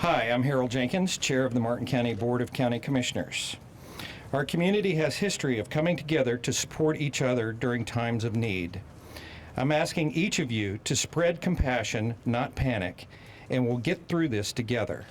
Hi, I'm Harold Jenkins, Chair of the Martin County Board of County Commissioners. Our community has history of coming together to support each other during times of need. I'm asking each of you to spread compassion, not panic, and we'll get through this together.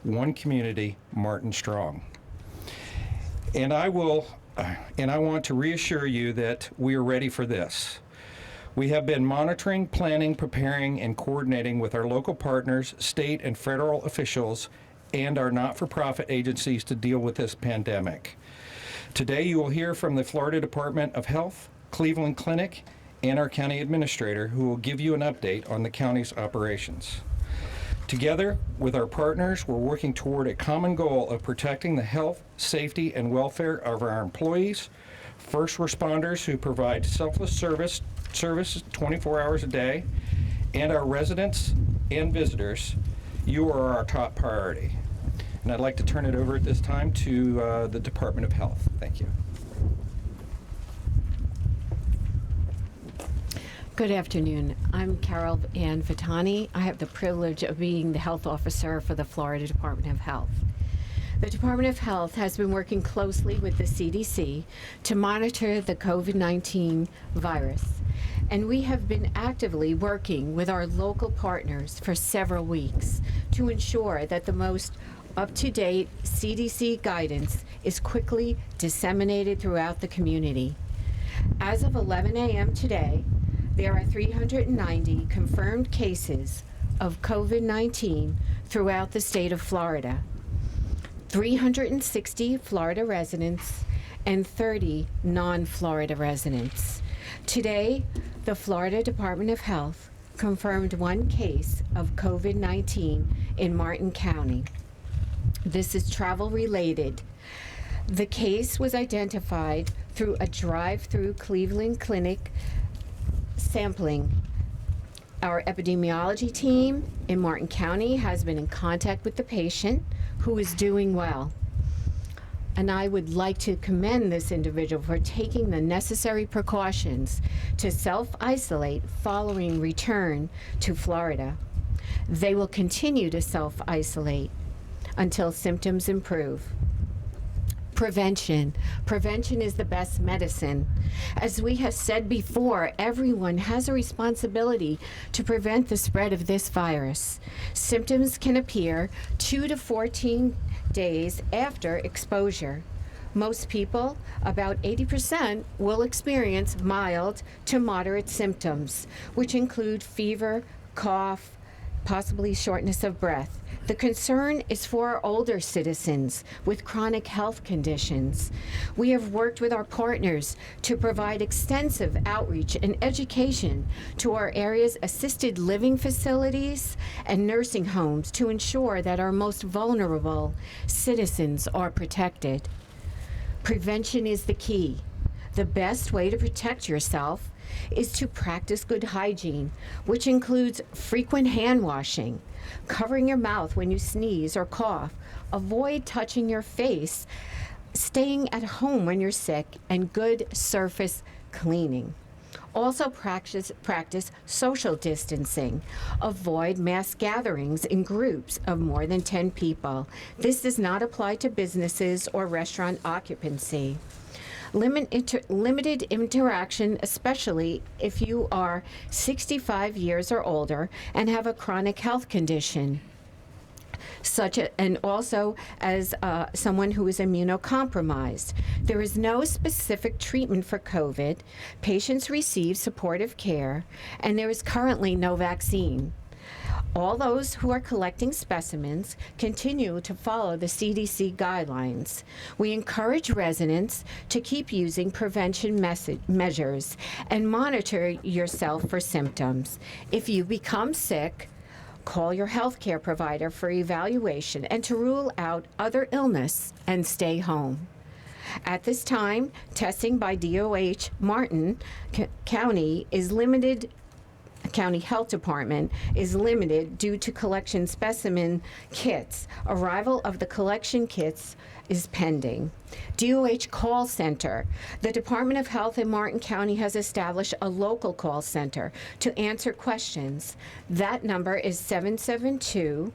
One community, Martin strong. And I want to reassure you that we are ready for this. We have been monitoring, planning, preparing, and coordinating with our local partners, state and federal officials, and our not-for-profit agencies to deal with this pandemic. Today you will hear from the Florida Department of Health, Cleveland Clinic, and our county administrator, who will give you an update on the county's operations. Together with our partners, we're working toward a common goal of protecting the health, safety, and welfare of our employees, first responders who provide selfless service 24 hours a day, and our residents and visitors. You are our top priority. And I'd like to turn it over at this time to the Department of Health. Thank you. Good afternoon. I'm Carol Ann Vitani. I have the privilege of being the health officer for the Florida Department of Health. The Department of Health has been working closely with the CDC to monitor the COVID-19 virus, and we have been actively working with our local partners for several weeks to ensure that the most up-to-date CDC guidance is quickly disseminated throughout the community. As of 11 a.m. today, there are 390 confirmed cases of COVID-19 throughout the state of Florida. 360 Florida residents and 30 non-Florida residents. Today, the Florida Department of Health confirmed one case of COVID-19 in Martin County. This is travel-related. The case was identified through a drive-through Cleveland Clinic sampling. Our epidemiology team in Martin County has been in contact with the patient, who is doing well. And I would like to commend this individual for taking the necessary precautions to self-isolate following return to Florida. They will continue to self-isolate until symptoms improve. Prevention. Prevention is the best medicine. As we have said before, everyone has a responsibility to prevent the spread of this virus. Symptoms can appear 2 to 14 days after exposure. Most people, about 80%, will experience mild to moderate symptoms, which include fever, cough, possibly shortness of breath. The concern is for our older citizens with chronic health conditions. We have worked with our partners to provide extensive outreach and education to our area's assisted living facilities and nursing homes to ensure that our most vulnerable citizens are protected. Prevention is the key. The best way to protect yourself is to practice good hygiene, which includes frequent hand washing, covering your mouth when you sneeze or cough, avoid touching your face, staying at home when you're sick, and good surface cleaning. Also practice social distancing. Avoid mass gatherings in groups of more than 10 people. This does not apply to businesses or restaurant occupancy. Limited interaction, especially if you are 65 years or older and have a chronic health condition, and also as someone who is immunocompromised. There is no specific treatment for COVID. Patients receive supportive care, and there is currently no vaccine. All those who are collecting specimens continue to follow the CDC guidelines. We encourage residents to keep using prevention measures and monitor yourself for symptoms. If you become sick, call your healthcare provider for evaluation and to rule out other illness and stay home. At this time, testing by DOH Martin County is limited. County Health Department is limited due to collection specimen kits. Arrival of the collection kits is pending. DOH call center. The Department of Health in Martin County has established a local call center to answer questions. That number is 772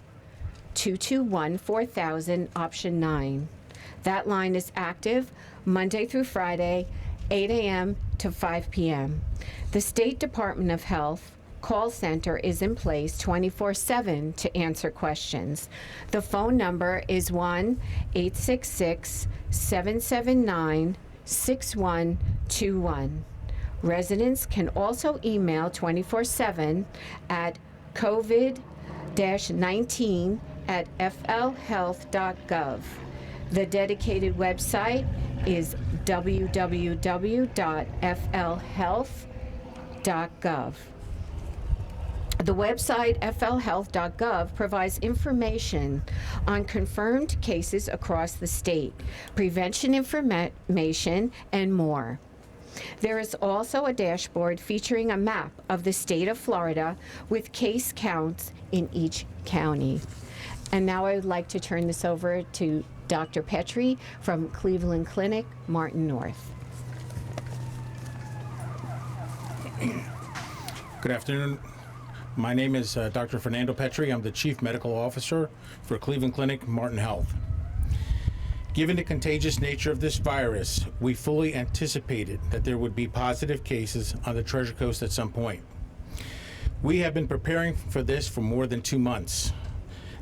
221-4000, option 9. That line is active Monday through Friday, 8 a.m. to 5 p.m. The State Department of Health call center is in place 24/7 to answer questions. The phone number is 1-866-779-6121. Residents can also email 24/7 at covid-19@flhealth.gov. The dedicated website is www.flhealth.gov. The website flhealth.gov provides information on confirmed cases across the state, prevention information, and more. There is also a dashboard featuring a map of the state of Florida with case counts in each county. And now I would like to turn this over to Dr. Petrie from Cleveland Clinic, Martin North. Good afternoon. My name is Dr. Fernando Petrie. I'm the Chief Medical Officer for Cleveland Clinic, Martin Health. Given the contagious nature of this virus, we fully anticipated that there would be positive cases on the Treasure Coast at some point. We have been preparing for this for more than 2 months.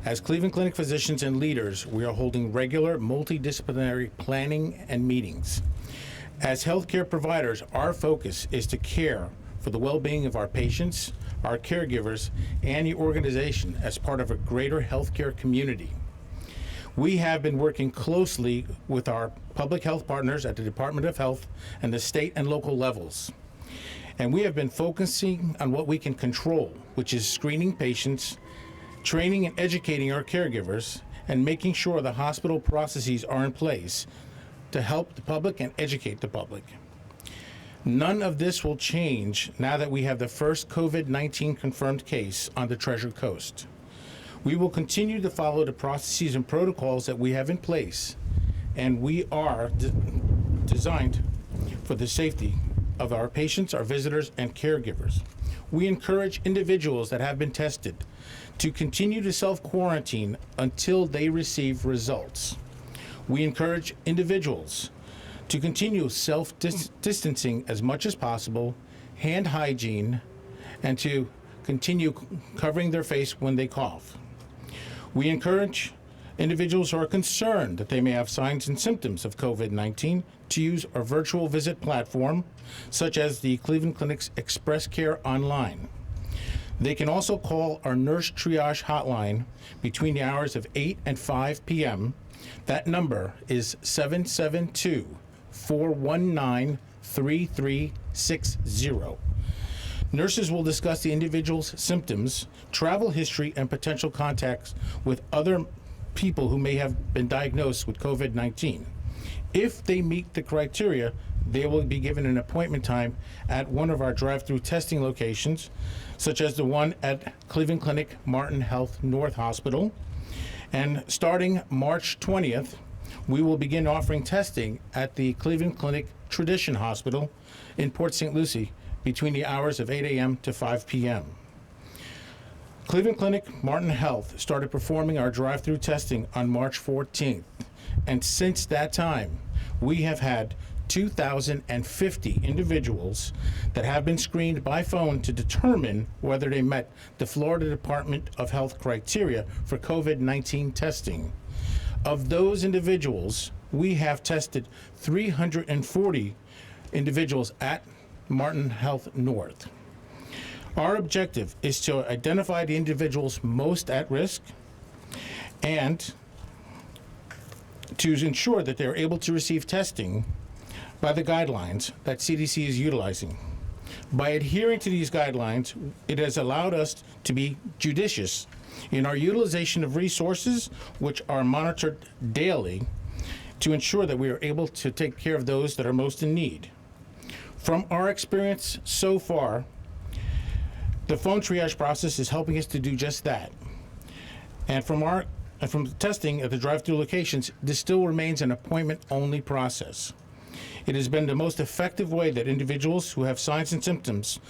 As Cleveland Clinic physicians and leaders, we are holding regular multidisciplinary planning and meetings. As healthcare providers, our focus is to care for the well-being of our patients, our caregivers, and the organization as part of a greater healthcare community. We have been working closely with our public health partners at the Department of Health and the state and local levels. And we have been focusing on what we can control, which is screening patients, training and educating our caregivers, and making sure the hospital processes are in place to help the public and educate the public. None of this will change now that we have the first COVID-19 confirmed case on the Treasure Coast. We will continue to follow the processes and protocols that we have in place, and we are designed for the safety of our patients, our visitors, and caregivers. We encourage individuals that have been tested to continue to self-quarantine until they receive results. We encourage individuals to continue self-distancing as much as possible, hand hygiene, and to continue covering their face when they cough. We encourage individuals who are concerned that they may have signs and symptoms of COVID-19 to use our virtual visit platform, such as the Cleveland Clinic's Express Care Online. They can also call our nurse triage hotline between the hours of 8 and 5 p.m. That number is 772-419-3360. Nurses will discuss the individual's symptoms, travel history, and potential contacts with other people who may have been diagnosed with COVID-19. If they meet the criteria, they will be given an appointment time at one of our drive-through testing locations, such as the one at Cleveland Clinic Martin Health North Hospital. And starting March 20th, we will begin offering testing at the Cleveland Clinic Tradition Hospital in Port St. Lucie between the hours of 8 a.m. to 5 p.m. Cleveland Clinic Martin Health started performing our drive-through testing on March 14th, and since that time, we have had 2,050 individuals that have been screened by phone to determine whether they met the Florida Department of Health criteria for COVID-19 testing. Of those individuals, we have tested 340 individuals at Martin Health North. Our objective is to identify the individuals most at risk and to ensure that they're able to receive testing by the guidelines that CDC is utilizing. By adhering to these guidelines, it has allowed us to be judicious in our utilization of resources, which are monitored daily, to ensure that we are able to take care of those that are most in need. From our experience so far, the phone triage process is helping us to do just that. And from testing at the drive-through locations, this still remains an appointment-only process. It has been the most effective way that individuals who have signs and symptoms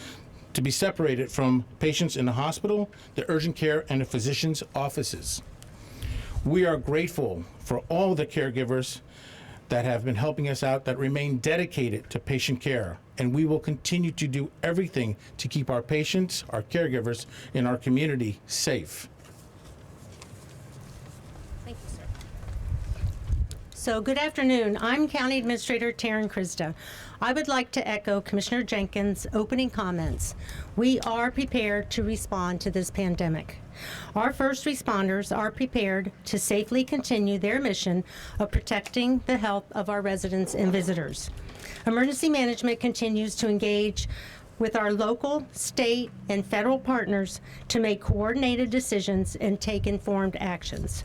to be separated from patients in the hospital, the urgent care, and the physician's offices. We are grateful for all the caregivers that have been helping us out, that remain dedicated to patient care, and we will continue to do everything to keep our patients, our caregivers, and our community safe. Thank you, sir. So, good afternoon. I'm County Administrator Taryn Krista. I would like to echo Commissioner Jenkins' opening comments. We are prepared to respond to this pandemic. Our first responders are prepared to safely continue their mission of protecting the health of our residents and visitors. Emergency management continues to engage with our local, state, and federal partners to make coordinated decisions and take informed actions.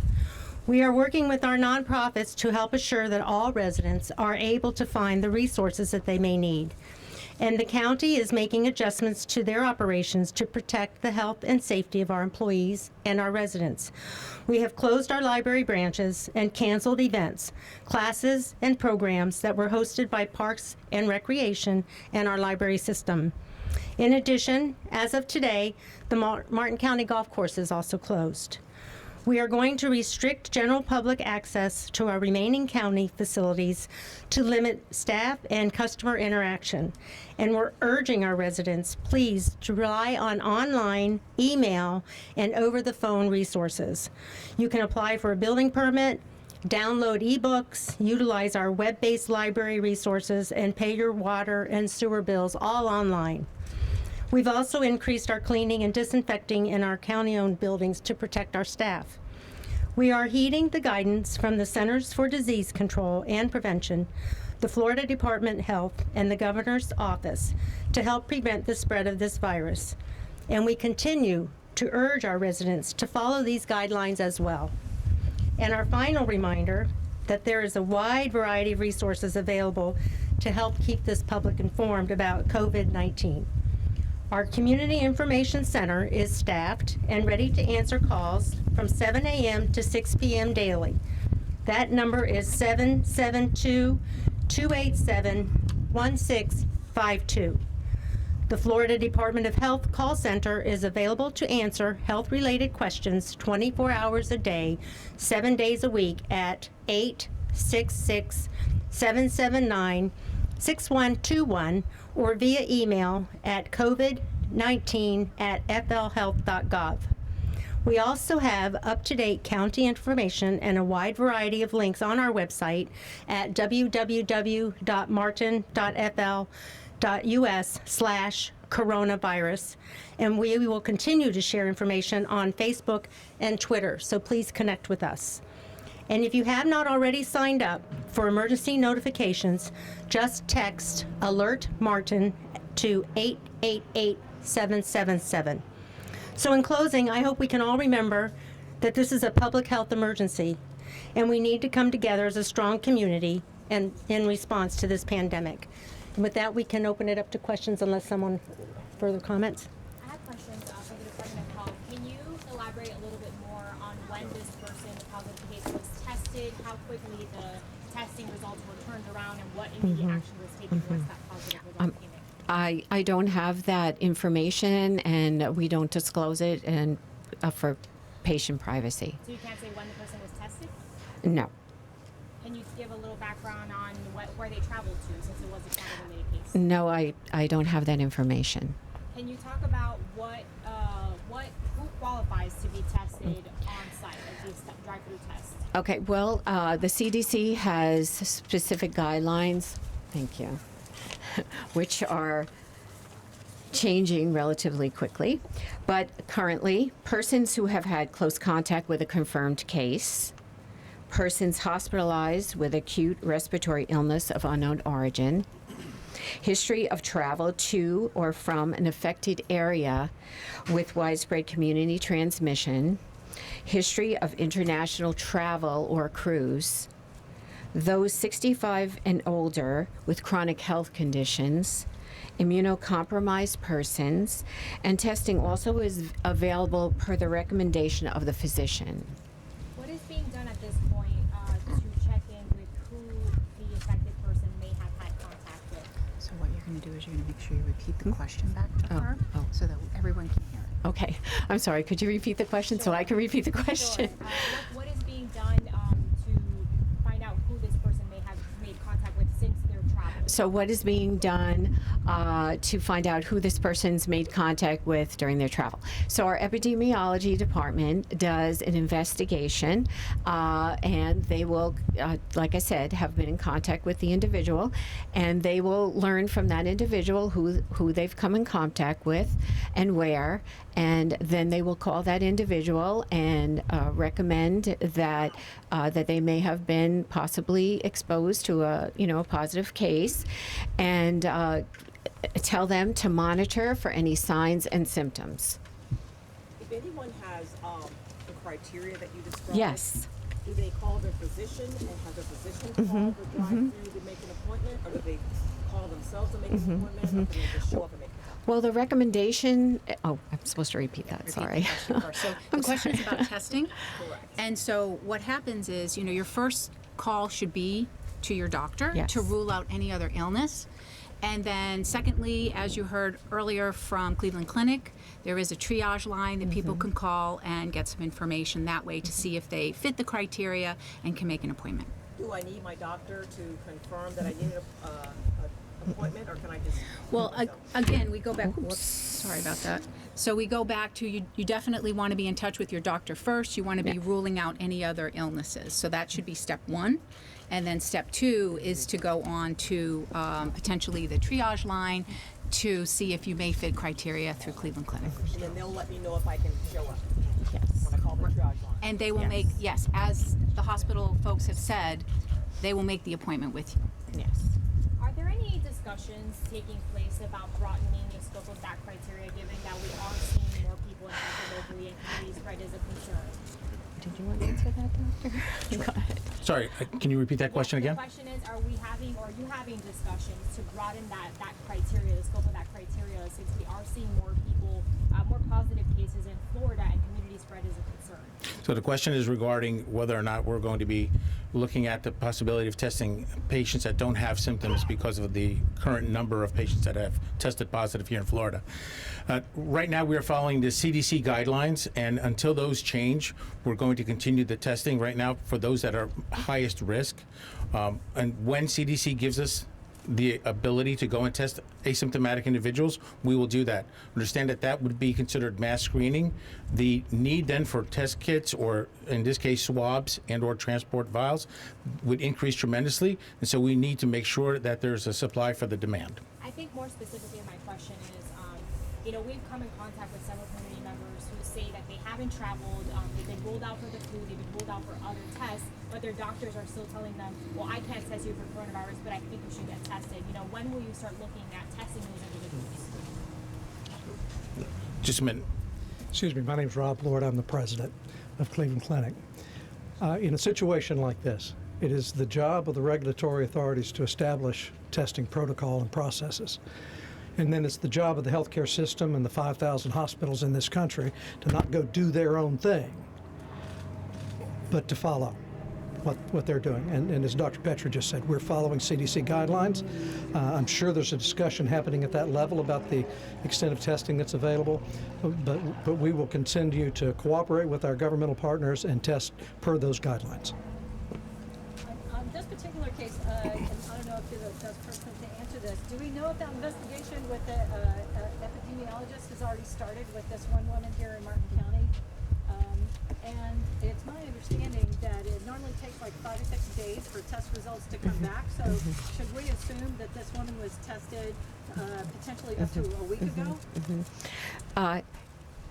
We are working with our nonprofits to help assure that all residents are able to find the resources that they may need. And the county is making adjustments to their operations to protect the health and safety of our employees and our residents. We have closed our library branches and canceled events, classes, and programs that were hosted by Parks and Recreation and our library system. In addition, as of today, the Martin County Golf Course is also closed. We are going to restrict general public access to our remaining county facilities to limit staff and customer interaction. And we're urging our residents, please, to rely on online, email, and over-the-phone resources. You can apply for a building permit, download ebooks, utilize our web-based library resources, and pay your water and sewer bills all online. We've also increased our cleaning and disinfecting in our county-owned buildings to protect our staff. We are heeding the guidance from the Centers for Disease Control and Prevention, the Florida Department of Health, and the Governor's Office to help prevent the spread of this virus. And we continue to urge our residents to follow these guidelines as well. And our final reminder that there is a wide variety of resources available to help keep this public informed about COVID-19. Our Community Information Center is staffed and ready to answer calls from 7 a.m. to 6 p.m. daily. That number is 772-287-1652. The Florida Department of Health call center is available to answer health-related questions 24 hours a day, 7 days a week at 866-779-6121 or via email at covid19@flhealth.gov. We also have up-to-date county information and a wide variety of links on our website at www.martin.fl.us/coronavirus. And we will continue to share information on Facebook and Twitter, so please connect with us. And if you have not already signed up for emergency notifications, just text Alert Martin to 888-777. So in closing, I hope we can all remember that this is a public health emergency, and we need to come together as a strong community and in response to this pandemic. And with that, we can open it up to questions unless someone further comments. I have questions for the Department of Health. Can you elaborate a little bit more on when this person, the positive case, was tested, how quickly the testing results were turned around, and what immediate action was taken once that positive result came in? I don't have that information, and we don't disclose it and for patient privacy. So you can't say when the person was tested? No. Can you give a little background on where they traveled to, since it was a travel-related case? No, I don't have that information. Can you talk about who qualifies to be tested on site, like these drive-through tests? Okay, well, the CDC has specific guidelines, thank you, which are changing relatively quickly. But currently, persons who have had close contact with a confirmed case, persons hospitalized with acute respiratory illness of unknown origin, history of travel to or from an affected area with widespread community transmission, history of international travel or cruise, those 65 and older with chronic health conditions, immunocompromised persons, and testing also is available per the recommendation of the physician. What is being done at this point to check in with who the affected person may have had contact with? So what you're going to do is you're going to make sure you repeat the question back to her so that everyone can hear it. Okay, I'm sorry, could you repeat the question so I can repeat the question? Sure. What is being So what is being done to find out who this person's made contact with during their travel? So our epidemiology department does an investigation, and they will, like I said, have been in contact with the individual, and they will learn from that individual who they've come in contact with and where, and then they will call that individual and recommend that that they may have been possibly exposed to a positive case, and tell them to monitor for any signs and symptoms. If anyone has the criteria that you described, Yes. do they call their physician and have their physician call or drive through to make an appointment, or do they call themselves to make an appointment, or do they just show up and make an appointment? Well, the recommendation. Oh, I'm supposed to repeat that. Repeat Sorry. the question first. So the question is about testing. Correct. And so what happens is, your first call should be to your doctor Yes. to rule out any other illness. And then secondly, as you heard earlier from Cleveland Clinic, there is a triage line that people can call and get some information that way to see if they fit the criteria and can make an appointment. Do I need my doctor to confirm that I need an appointment, or can I just? Well, again, we go back, whoops, sorry about that. So we go back to, you definitely want to be in touch with your doctor first. You want to be ruling out any other illnesses. So that should be step one. And then step two is to go on to potentially the triage line to see if you may fit criteria through Cleveland Clinic. And then they'll let me know if I can show up Yes. when I call the triage line. And they will make, yes, as the hospital folks have said, they will make the appointment with you. Yes. Are there any discussions taking place about broadening the scope of that criteria, given that we are seeing more people infected locally and community spread is a concern? Did you want to answer that, doctor? Go ahead. Sorry, can you repeat that question again? The question is, are you having discussions to broaden that criteria, the scope of that criteria, since we are seeing more people, more positive cases in Florida and community spread is a concern? So the question is regarding whether or not we're going to be looking at the possibility of testing patients that don't have symptoms because of the current number of patients that have tested positive here in Florida. Right now, we are following the CDC guidelines, and until those change, we're going to continue the testing right now for those that are highest risk. And when CDC gives us the ability to go and test asymptomatic individuals, we will do that. Understand that that would be considered mass screening. The need then for test kits, or in this case swabs and or transport vials, would increase tremendously, and so we need to make sure that there's a supply for the demand. I think more specifically, my question is, we've come in contact with several community members who say that they haven't traveled, they've been ruled out for the flu, they've been ruled out for other tests, but their doctors are still telling them, well, I can't test you for coronavirus, but I think you should get tested. When will you start looking at testing those individuals? Just a minute. Excuse me, my name's Rob Lord. I'm the president of Cleveland Clinic. In a situation like this, it is the job of the regulatory authorities to establish testing protocol and processes. And then it's the job of the healthcare system and the 5,000 hospitals in this country to not go do their own thing, but to follow what they're doing. And as Dr. Petrie just said, we're following CDC guidelines. I'm sure there's a discussion happening at that level about the extent of testing that's available, but we will continue to cooperate with our governmental partners and test per those guidelines. On this particular case, and I don't know if you're the best person to answer this, do we know if that investigation with the epidemiologist has already started with this one woman here in Martin County? And it's my understanding that it normally takes like 5 or 6 days for test results to come back. So should we assume that this woman was tested potentially up to a week ago?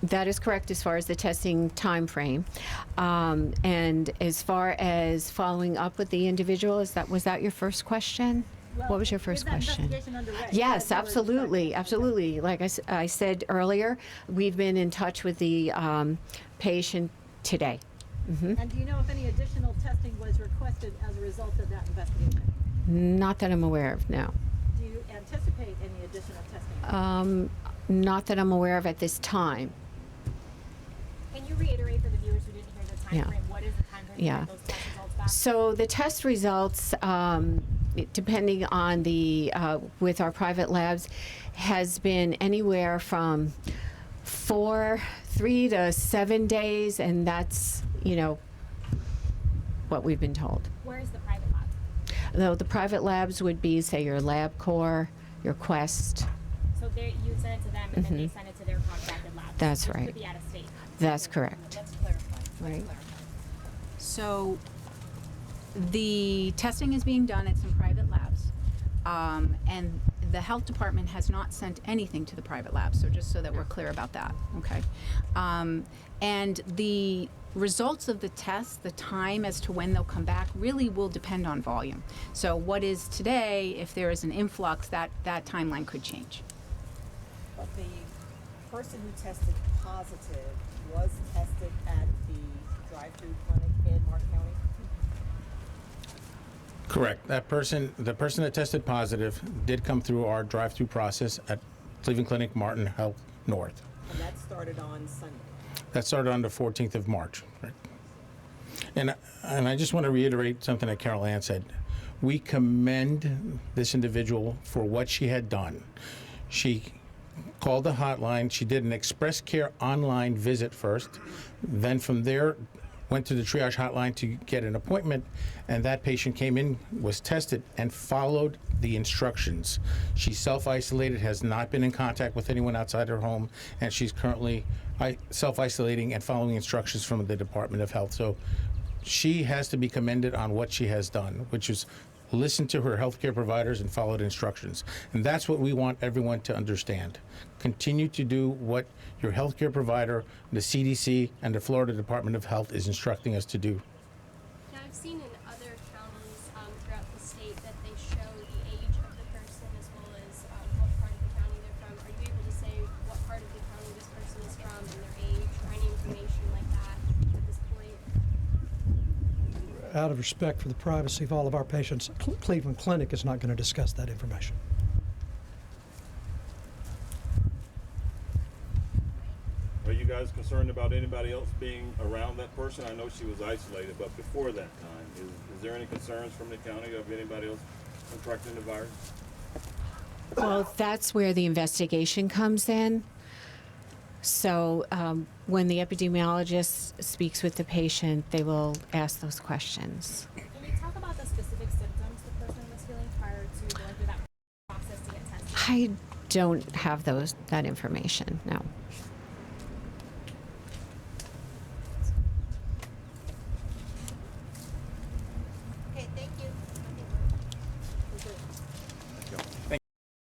That is correct as far as the testing time frame. And as far as following up with the individual, was that your first question? Well, What was your is first that question? investigation underway? Yes, That you were absolutely, expecting? absolutely. Like I said earlier, we've been in touch with the patient today. And do you know if any additional testing was requested as a result of that investigation? Not that I'm aware of, no. Do you anticipate any additional testing? Not that I'm aware of at this time. Can you reiterate for the viewers who didn't hear the time Yeah. frame? What is the time frame to Yeah. get those test results back? So the test results, depending on with our private labs, has been anywhere from 3 to 7 days, and that's, what we've been told. Where is the private Though the private labs would be, say, your LabCorp, your Quest. So you send it to them, and then they send it to their contracted labs. That's which right. Could be out of state. That's correct. Let's clarify. Right. So the testing is being done at some private labs. And the health department has not sent anything to the private labs, so just so that we're clear about that, okay? And the results of the test, the time as to when they'll come back, really will depend on volume. So what is today, if there is an influx, that timeline could change. But the person who tested positive was tested at the drive-through clinic in Martin County? Correct. The person that tested positive did come through our drive-through process at Cleveland Clinic Martin Health North. And that started on Sunday. That started on the 14th of March. Right? And I just want to reiterate something that Carol Ann said. We commend this individual for what she had done. She called the hotline. She did an express care online visit first. Then from there, went to the triage hotline to get an appointment, and that patient came in, was tested, and followed the instructions. She's self-isolated, has not been in contact with anyone outside her home, and she's currently self-isolating and following instructions from the Department of Health. So she has to be commended on what she has done, which is listen to her healthcare providers and followed instructions. And that's what we want everyone to understand. Continue to do what your healthcare provider, the CDC, and the Florida Department of Health is instructing us to do. Now, I've seen in other counties throughout the state that they show the age of the person as well as what part of the county they're from. Are you able to say what part of the county this person is from and their age or any information like that at this point? Out of respect for the privacy of all of our patients, Cleveland Clinic is not going to discuss that information. Are you guys concerned about anybody else being around that person? I know she was isolated, but before that time, is there any concerns from the county of anybody else contracting the virus? Well, that's where the investigation comes in. So when the epidemiologist speaks with the patient, they will ask those questions. Can you talk about the specific symptoms the person was feeling prior to going through that process to get tested? I don't have that information, no.